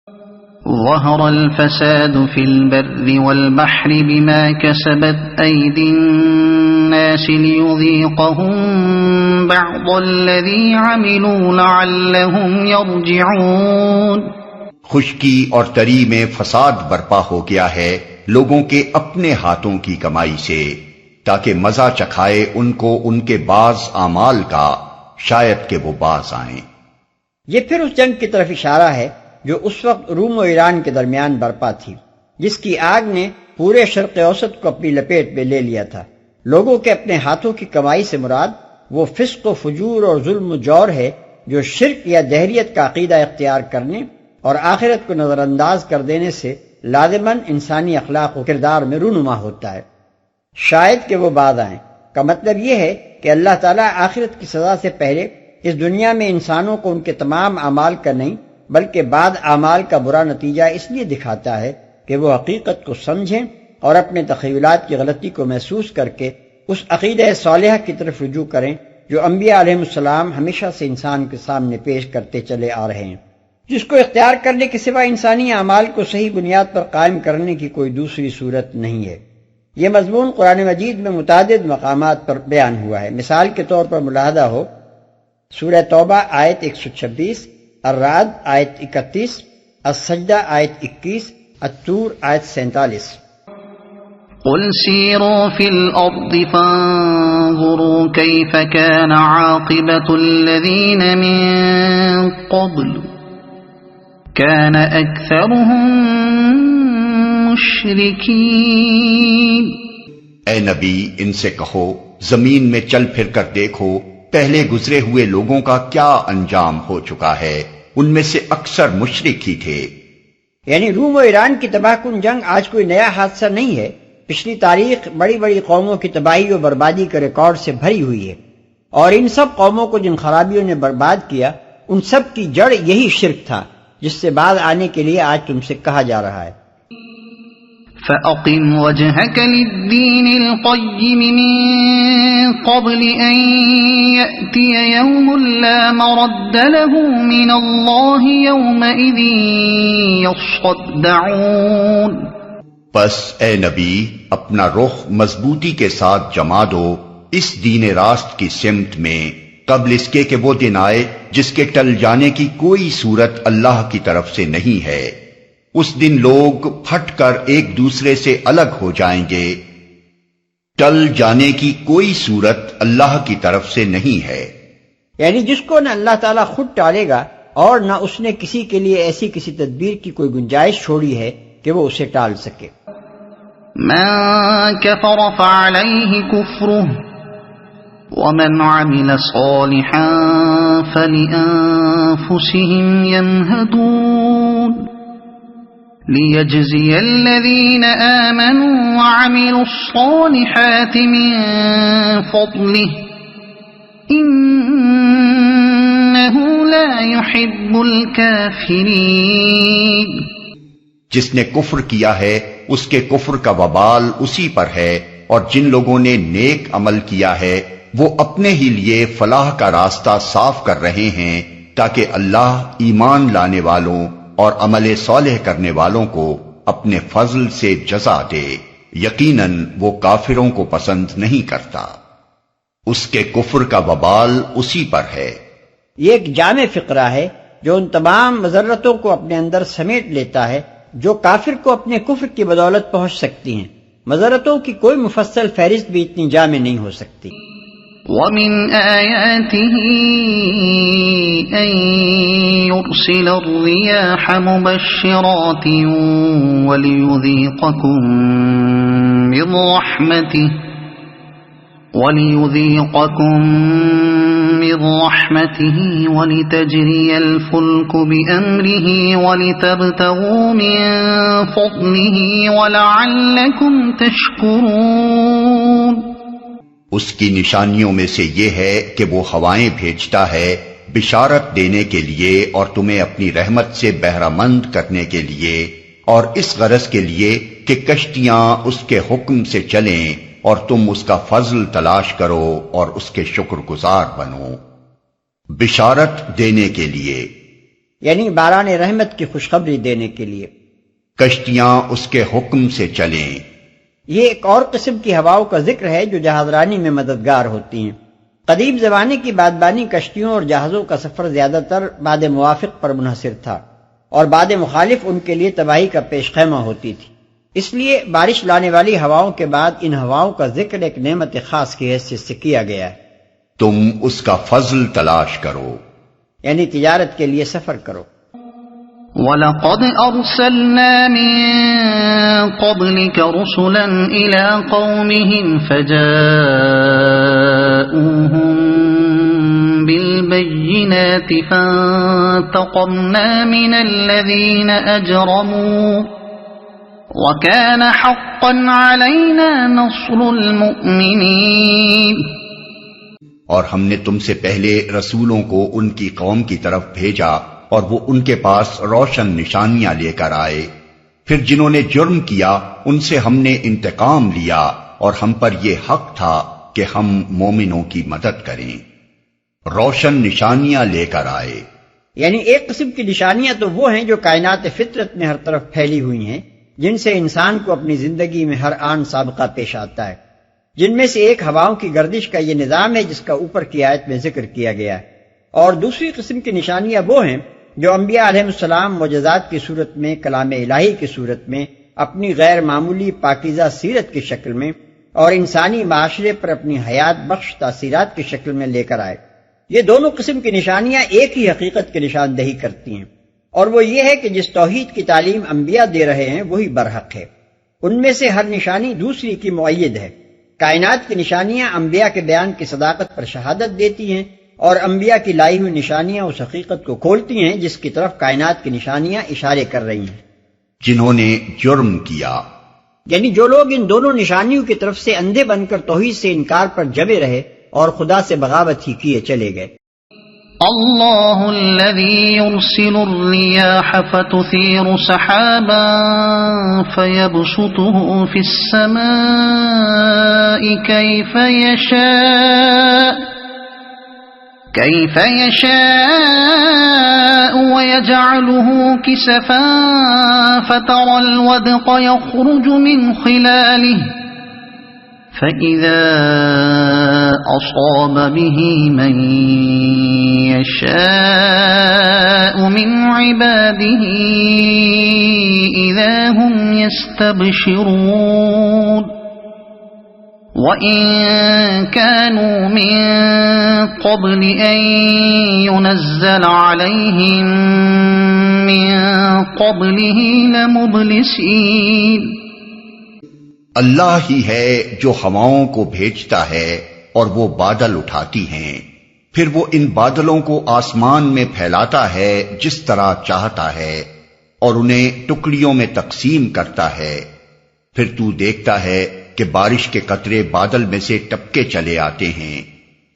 ظهر الفساد في البر والبحر بما كسبت أيدي الناس ليذيقهم بعض الذي عملوا لعلهم يرجعون۔ خشکی اور تری میں فساد برپا ہو گیا ہے لوگوں کے اپنے ہاتھوں کی کمائی سے، تاکہ مزہ چکھائے ان کو ان کے بعض اعمال کا، شاید کہ وہ باز آئیں۔ یہ پھر اس جنگ کی طرف اشارہ ہے جو اس وقت روم و ایران کے درمیان برپا تھی، جس کی آگ نے پورے شرق اوسط کو اپنی لپیٹ میں لے لیا تھا۔ لوگوں کے اپنے ہاتھوں کی کمائی سے مراد وہ فسق و فجور اور ظلم و جور ہے جو شرک یا دہریت کا عقیدہ اختیار کرنے اور آخرت کو نظر انداز کر دینے سے لازماً انسانی اخلاق و کردار میں رونما ہوتا ہے۔ شاید کہ وہ بعد آئیں کا مطلب یہ ہے کہ اللہ تعالیٰ آخرت کی سزا سے پہلے اس دنیا میں انسانوں کو ان کے تمام اعمال کا نہیں بلکہ بعد اعمال کا برا نتیجہ اس لیے دکھاتا ہے کہ وہ حقیقت کو سمجھیں اور اپنے تخیلات کی غلطی کو محسوس کر کے اس عقیدہ صالحہ کی طرف رجوع کریں جو انبیاء علیہ السلام ہمیشہ سے انسان کے سامنے پیش کرتے چلے آ رہے ہیں، جس کو اختیار کرنے کے سوا انسانی اعمال کو صحیح بنیاد پر قائم کرنے کی کوئی دوسری صورت نہیں ہے۔ یہ مضمون قرآن مجید میں متعدد مقامات پر بیان ہوا ہے۔ مثال کے طور پر ملاحظہ ہو سورہ توبہ آیت 126، الرعد آیت 31، السجدہ آیت 21، الطور آیت 47۔ قل سیروا فی الارض فانظروا کیف کان عاقبۃ الذین من قبل کان اکثرهم مشرکین۔ اے نبی ان سے کہو زمین میں چل پھر کر دیکھو پہلے گزرے ہوئے لوگوں کا کیا انجام ہو چکا ہے، ان میں سے اکثر مشرک ہی تھے۔ یعنی روم و ایران کی تباہ کن جنگ آج کوئی نیا حادثہ نہیں ہے، پچھلی تاریخ بڑی بڑی قوموں کی تباہی و بربادی کے ریکارڈ سے بھری ہوئی ہے، اور ان سب قوموں کو جن خرابیوں نے برباد کیا ان سب کی جڑ یہی شرک تھا، جس سے بعد آنے کے لیے آج تم سے کہا جا رہا ہے۔ فَأَقِمْ وَجْهَكَ لِلدِّينِ الْقَيِّمِ مِنْ قَبْلِ أَنْ يَأْتِيَ يَوْمٌ لَا مَرَدَّ لَهُ مِنَ اللَّهِ يَوْمَئِذٍ يَصَّدَّعُونَ۔ پس اے نبی اپنا رخ مضبوطی کے ساتھ جما دو اس دین راست کی سمت میں قبل اس کے کہ وہ دن آئے جس کے ٹل جانے کی کوئی صورت اللہ کی طرف سے نہیں ہے۔ اس دن لوگ پھٹ کر ایک دوسرے سے الگ ہو جائیں گے، ٹل جانے کی کوئی صورت اللہ کی طرف سے نہیں ہے۔ یعنی جس کو نہ اللہ تعالیٰ خود ٹالے گا اور نہ اس نے کسی کے لیے ایسی کسی تدبیر کی کوئی گنجائش چھوڑی ہے کہ وہ اسے ٹال سکے۔ من كفر فعليه كفره ومن عمل صالحا فلأنفسهم يمهدون ليجزي الذين آمنوا وعملوا الصالحات من فضله إنه لا يحب الكافرين۔ جس نے کفر کیا ہے اس کے کفر کا وبال اسی پر ہے، اور جن لوگوں نے نیک عمل کیا ہے وہ اپنے ہی لیے فلاح کا راستہ صاف کر رہے ہیں تاکہ اللہ ایمان لانے والوں اور عمل صالح کرنے والوں کو اپنے فضل سے جزا دے، یقیناً وہ کافروں کو پسند نہیں کرتا، اس کے کفر کا وبال اسی پر ہے۔ یہ ایک جامع فقرہ ہے جو ان تمام مضرتوں کو اپنے اندر سمیٹ لیتا ہے جو کافر کو اپنے کفر کی بدولت پہنچ سکتی ہیں۔ مضرتوں کی کوئی مفصل فہرست بھی اتنی جامع نہیں ہو سکتی۔ وَمِنْ آيَاتِهِ أَن يُرْسِلَ الرِّيَاحَ مُبَشِّرَاتٍ وَلِيُذِيقَكُم مِّن رَّحْمَتِهِ وَلِتَجْرِيَ الْفُلْكُ بِأَمْرِهِ وَلِتَبْتَغُوا مِن فَضْلِهِ وَلَعَلَّكُمْ تَشْكُرُونَ۔ اس کی نشانیوں میں سے یہ ہے کہ وہ ہوائیں بھیجتا ہے بشارت دینے کے لیے اور تمہیں اپنی رحمت سے بہرہ مند کرنے کے لیے، اور اس غرض کے لیے کہ کشتیاں اس کے حکم سے چلیں اور تم اس کا فضل تلاش کرو اور اس کے شکر گزار بنو۔ بشارت دینے کے لیے یعنی باران رحمت کی خوشخبری دینے کے لیے۔ کشتیاں اس کے حکم سے چلیں۔ یہ ایک اور قسم کی ہواؤں کا ذکر ہے جو جہاز رانی میں مددگار ہوتی ہیں۔ قدیم زمانے کی بادبانی کشتیوں اور جہازوں کا سفر زیادہ تر باد موافق پر منحصر تھا اور باد مخالف ان کے لیے تباہی کا پیش خیمہ ہوتی تھی، اس لیے بارش لانے والی ہواؤں کے بعد ان ہواؤں کا ذکر ایک نعمت خاص کی حیثیت سے کیا گیا ہے۔ تم اس کا فضل تلاش کرو، یعنی تجارت کے لیے سفر کرو۔ وَلَقَدْ أَرْسَلْنَا مِن قَبْلِكَ رُسُلًا إِلَىٰ قَوْمِهِمْ فَجَاءُوهُم بِالْبَيِّنَاتِ فَانتَقَمْنَا مِنَ الَّذِينَ أَجْرَمُوا وَكَانَ حَقًّا عَلَيْنَا نَصْرُ الْمُؤْمِنِينَ۔ اور ہم نے تم سے پہلے رسولوں کو ان کی قوم کی طرف بھیجا اور وہ ان کے پاس روشن نشانیاں لے کر آئے، پھر جنہوں نے جرم کیا ان سے ہم نے انتقام لیا اور ہم پر یہ حق تھا کہ ہم مومنوں کی مدد کریں۔ روشن نشانیاں لے کر آئے، یعنی ایک قسم کی نشانیاں تو وہ ہیں جو کائنات فطرت میں ہر طرف پھیلی ہوئی ہیں، جن سے انسان کو اپنی زندگی میں ہر آن سابقہ پیش آتا ہے، جن میں سے ایک ہواؤں کی گردش کا یہ نظام ہے جس کا اوپر کی آیت میں ذکر کیا گیا ہے، اور دوسری قسم کی نشانیاں وہ ہیں جو انبیاء علیہ السلام معجزات کی صورت میں، کلام الہی کی صورت میں، اپنی غیر معمولی پاکیزہ سیرت کی شکل میں اور انسانی معاشرے پر اپنی حیات بخش تاثیرات کی شکل میں لے کر آئے۔ یہ دونوں قسم کی نشانیاں ایک ہی حقیقت کی نشاندہی کرتی ہیں، اور وہ یہ ہے کہ جس توحید کی تعلیم انبیاء دے رہے ہیں وہی برحق ہے۔ ان میں سے ہر نشانی دوسری کی مؤید ہے۔ کائنات کی نشانیاں انبیاء کے بیان کی صداقت پر شہادت دیتی ہیں، اور انبیاء کی لائی ہوئی نشانیاں اس حقیقت کو کھولتی ہیں جس کی طرف کائنات کی نشانیاں اشارے کر رہی ہیں۔ جنہوں نے جرم کیا، یعنی جو لوگ ان دونوں نشانیوں کی طرف سے اندھے بن کر توحید سے انکار پر جمے رہے اور خدا سے بغاوت ہی کیے چلے گئے۔ اللہ الذی یرسل الریاح فتثیر سحابا فیبسطه فی السماء كيف يشاء ويجعله كسفا فترى الودق يخرج من خلاله فإذا أصاب به من يشاء من عباده إذا هم يستبشرون وَإِن كَانُوا مِن قَبْلِ أَن يُنَزَّلَ عَلَيْهِم مِّن قَبْلِهِ لَمُبْلِسِينَ۔ اللہ ہی ہے جو ہواؤں کو بھیجتا ہے اور وہ بادل اٹھاتی ہیں، پھر وہ ان بادلوں کو آسمان میں پھیلاتا ہے جس طرح چاہتا ہے اور انہیں ٹکڑیوں میں تقسیم کرتا ہے، پھر تو دیکھتا ہے کہ بارش کے قطرے بادل میں سے ٹپکے چلے آتے ہیں۔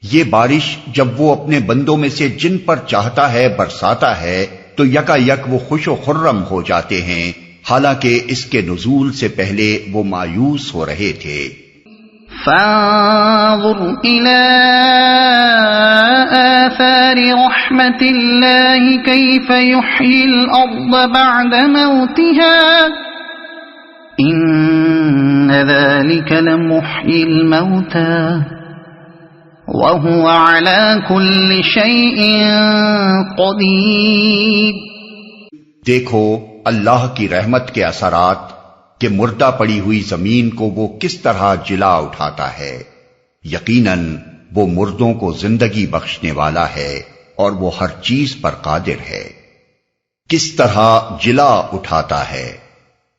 یہ بارش جب وہ اپنے بندوں میں سے جن پر چاہتا ہے برساتا ہے تو یکا یک وہ خوش و خرم ہو جاتے ہیں، حالانکہ اس کے نزول سے پہلے وہ مایوس ہو رہے تھے۔ فانظر إلى آثار رحمة الله كيف يحيي الأرض بعد موتها إن ذلك لمحيي الموتى وهو على كل شيء قدير۔ دیکھو اللہ کی رحمت کے اثرات کہ مردہ پڑی ہوئی زمین کو وہ کس طرح جلا اٹھاتا ہے، یقیناً وہ مردوں کو زندگی بخشنے والا ہے اور وہ ہر چیز پر قادر ہے۔ کس طرح جلا اٹھاتا ہے۔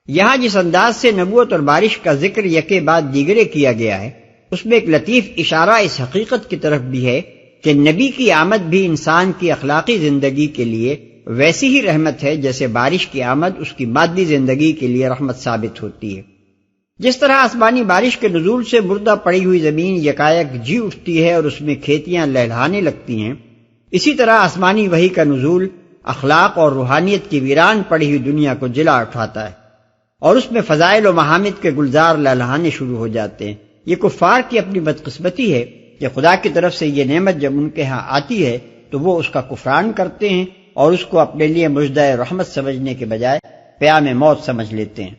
یہاں جس انداز سے نبوت اور بارش کا ذکر یکے بعد دیگرے کیا گیا ہے، اس میں ایک لطیف اشارہ اس حقیقت کی طرف بھی ہے کہ نبی کی آمد بھی انسان کی اخلاقی زندگی کے لیے ویسی ہی رحمت ہے جیسے بارش کی آمد اس کی مادی زندگی کے لیے رحمت ثابت ہوتی ہے۔ جس طرح آسمانی بارش کے نزول سے مردہ پڑی ہوئی زمین یکایک جی اٹھتی ہے اور اس میں کھیتیاں لہلہانے لگتی ہیں، اسی طرح آسمانی وحی کا نزول اخلاق اور روحانیت کی ویران پڑی ہوئی دنیا کو جلا اٹھاتا ہے اور اس میں فضائل و محامد کے گلزار لہلہانے شروع ہو جاتے ہیں۔ یہ کفار کی اپنی بدقسمتی ہے کہ خدا کی طرف سے یہ نعمت جب ان کے ہاں آتی ہے تو وہ اس کا کفران کرتے ہیں اور اس کو اپنے لیے مژدہ رحمت سمجھنے کے بجائے پیام موت سمجھ لیتے ہیں۔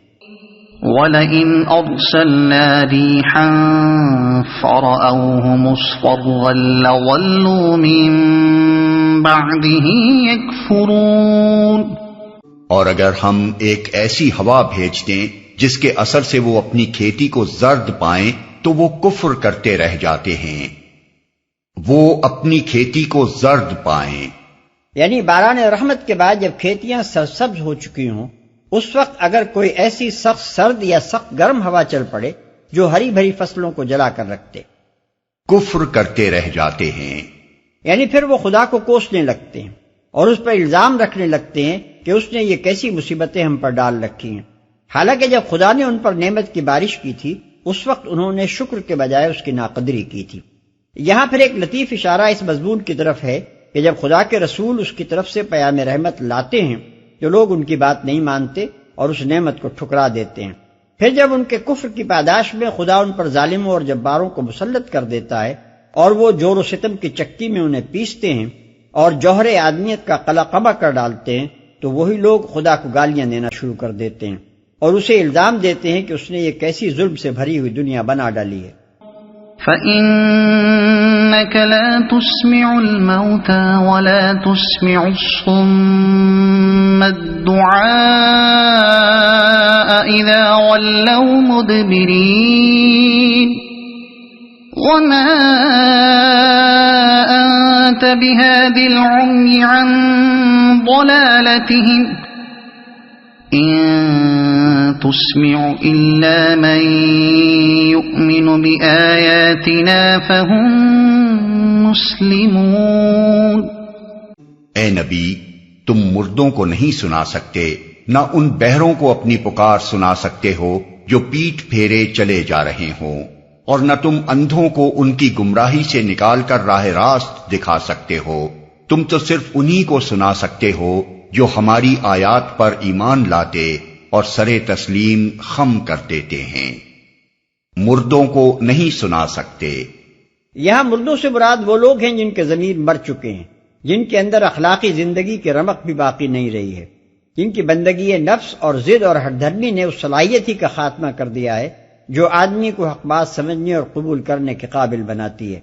وَلَئِنْ أَرْسَلْنَا رِيحًا فَرَأَوْهُ مُصْفَرًّا لَظَلُّوا مِن بَعْدِهِ يَكْفُرُونَ۔ اور اگر ہم ایک ایسی ہوا بھیج دیں جس کے اثر سے وہ اپنی کھیتی کو زرد پائیں تو وہ کفر کرتے رہ جاتے ہیں۔ وہ اپنی کھیتی کو زرد پائیں، یعنی باران رحمت کے بعد جب کھیتیاں سرسبز ہو چکی ہوں، اس وقت اگر کوئی ایسی سخت سرد یا سخت گرم ہوا چل پڑے جو ہری بھری فصلوں کو جلا کر رکھتے، کفر کرتے رہ جاتے ہیں۔ یعنی پھر وہ خدا کو کوسنے لگتے ہیں اور اس پر الزام رکھنے لگتے ہیں کہ اس نے یہ کیسی مصیبتیں ہم پر ڈال رکھی ہیں، حالانکہ جب خدا نے ان پر نعمت کی بارش کی تھی اس وقت انہوں نے شکر کے بجائے اس کی ناقدری کی تھی۔ یہاں پھر ایک لطیف اشارہ اس مضمون کی طرف ہے کہ جب خدا کے رسول اس کی طرف سے پیام رحمت لاتے ہیں تو لوگ ان کی بات نہیں مانتے اور اس نعمت کو ٹھکرا دیتے ہیں۔ پھر جب ان کے کفر کی پاداش میں خدا ان پر ظالموں اور جباروں کو مسلط کر دیتا ہے اور وہ جور و ستم کی چکی میں انہیں پیستے ہیں اور جوہر آدمیت کا قلقمہ کر ڈالتے ہیں، تو وہی لوگ خدا کو گالیاں دینا شروع کر دیتے ہیں اور اسے الزام دیتے ہیں کہ اس نے یہ کیسی ظلم سے بھری ہوئی دنیا بنا ڈالی ہے۔ فَإِنَّكَ لَا تُسْمِعُ الْمَوْتَى وَلَا تُسْمِعُ الصُّمَّ الدُّعَاءَ إِذَا وَلَّوْا مُدْبِرِينَ وَمَا أَنْتَ بِهَادِ الْعُمْيِ عَنْ ضَلَالَتِهِمْ إِن تُسْمِعُ إِلَّا مَن يُؤْمِنُ بِآيَاتِنَا فَهُمْ مُسْلِمُونَ۔ اے نبی، تم مردوں کو نہیں سنا سکتے، نہ ان بہروں کو اپنی پکار سنا سکتے ہو جو پیٹھ پھیرے چلے جا رہے ہوں، اور نہ تم اندھوں کو ان کی گمراہی سے نکال کر راہ راست دکھا سکتے ہو۔ تم تو صرف انہی کو سنا سکتے ہو جو ہماری آیات پر ایمان لاتے اور سرے تسلیم خم کر دیتے ہیں، مردوں کو نہیں سنا سکتے۔ یہاں مردوں سے مراد وہ لوگ ہیں جن کے ضمیر مر چکے ہیں، جن کے اندر اخلاقی زندگی کی رمق بھی باقی نہیں رہی ہے، جن کی بندگی نفس اور ضد اور ہٹ دھرمی نے اس صلاحیت ہی کا خاتمہ کر دیا ہے جو آدمی کو حق بات سمجھنے اور قبول کرنے کے قابل بناتی ہے،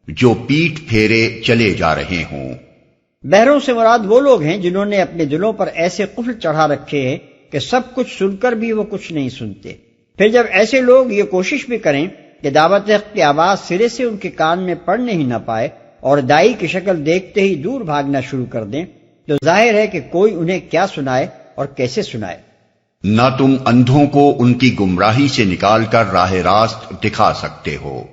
جو پیٹھ پھیرے چلے جا رہے ہوں۔ بہروں سے مراد وہ لوگ ہیں جنہوں نے اپنے دلوں پر ایسے قفل چڑھا رکھے ہیں کہ سب کچھ سن کر بھی وہ کچھ نہیں سنتے۔ پھر جب ایسے لوگ یہ کوشش بھی کریں کہ دعوت حق کی آواز سرے سے ان کے کان میں پڑنے ہی نہ پائے اور دائی کی شکل دیکھتے ہی دور بھاگنا شروع کر دیں، تو ظاہر ہے کہ کوئی انہیں کیا سنائے اور کیسے سنائے۔ نہ تم اندھوں کو ان کی گمراہی سے نکال کر راہ راست دکھا سکتے ہو۔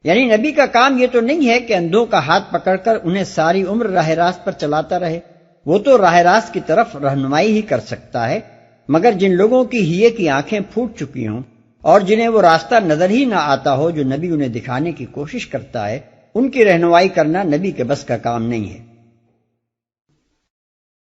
یعنی نبی کا کام یہ تو نہیں ہے کہ اندھوں کا ہاتھ پکڑ کر انہیں ساری عمر راہ راست پر چلاتا رہے، وہ تو راہ راست کی طرف رہنمائی ہی کر سکتا ہے، مگر جن لوگوں کی ہیے کی آنکھیں پھوٹ چکی ہوں اور جنہیں وہ راستہ نظر ہی نہ آتا ہو جو نبی انہیں دکھانے کی کوشش کرتا ہے، ان کی رہنمائی کرنا نبی کے بس کا کام نہیں ہے۔